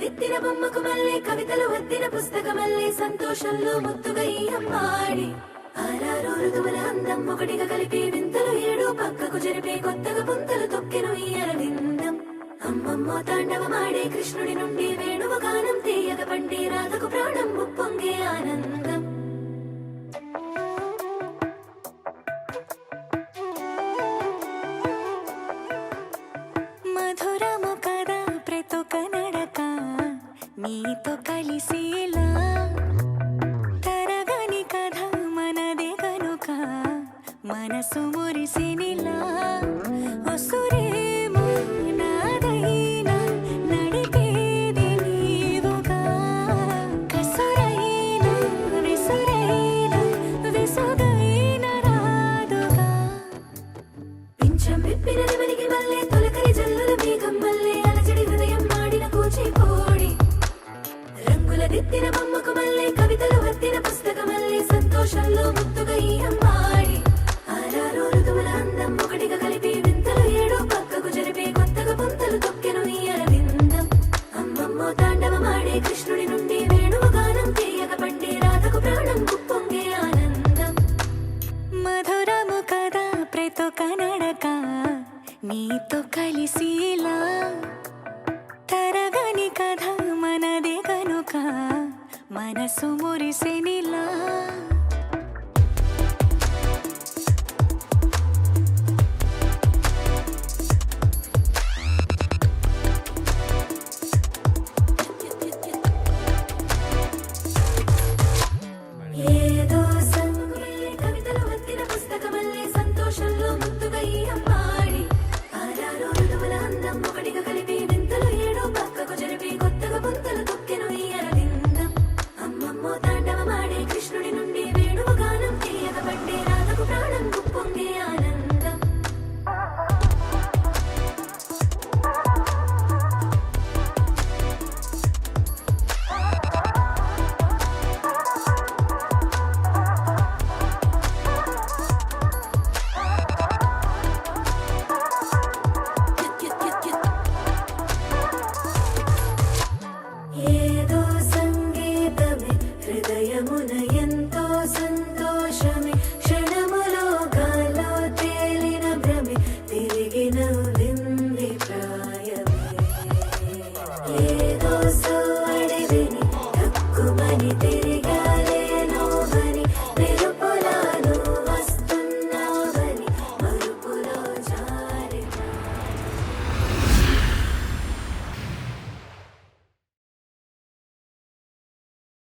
దిద్దిన బొమ్మకు మళ్ళీ కవితలు వద్దిన పుస్తకమల్లే సంతోషంలో ముద్దుగా ఈ అమ్మాడి ఆరారు ఋతువుల అందం ఒకటిగా కలిపి వింతలు ఏడు పక్కకు జరిపే కొత్తగా పుంతలు తొక్కెను ఈ అరవిందం అమ్మమ్మో తాండవమాడే కృష్ణుడి నుండి వేణువ గానం తీయగ పండి రాధకు ప్రాణం ముప్పొంగే ఆనందం మధురము కదా ప్రతి ఒక్క నడక నీతో కలిసేలా తరగని కథ మనదే కనుక మనసు మురిసినిలా ఒసురేమో నాదైనా నడిపేది నీవుగా కసురైనా విసురైనా విసుగైన రాదుగా పింఛం విప్పిన నెమలికి మళ్ళీ తొలకరి జల్లుల మేఘం మళ్ళీ అలజడి హృదయం మాడిన కూచిపూడి రంగుల దిద్దిన బొమ్మకు మళ్ళీ కవితలు వద్దిన పుస్తకమల్లే సంతోషంలో ముద్దుగా ఈ అమ్మాడి ఆరారు ఋతువుల అందం ఒకటిగా కలిపి వింతలు ఏడు పక్కకు జరిపే కొత్తగా పుంతలు తొక్కెను ఈ అరవిందం అమ్మమ్మో తాండవమాడే కృష్ణుడి నుండి వేణువ గానం తీయగ పండి రాధకు ప్రాణం ముప్పొంగే ఆనందం మధురము కదా ప్రతి ఒక్క నడక నీతో కలిసేలా తరగని కథ మనదే కనుక మనసు మురిసెనిలా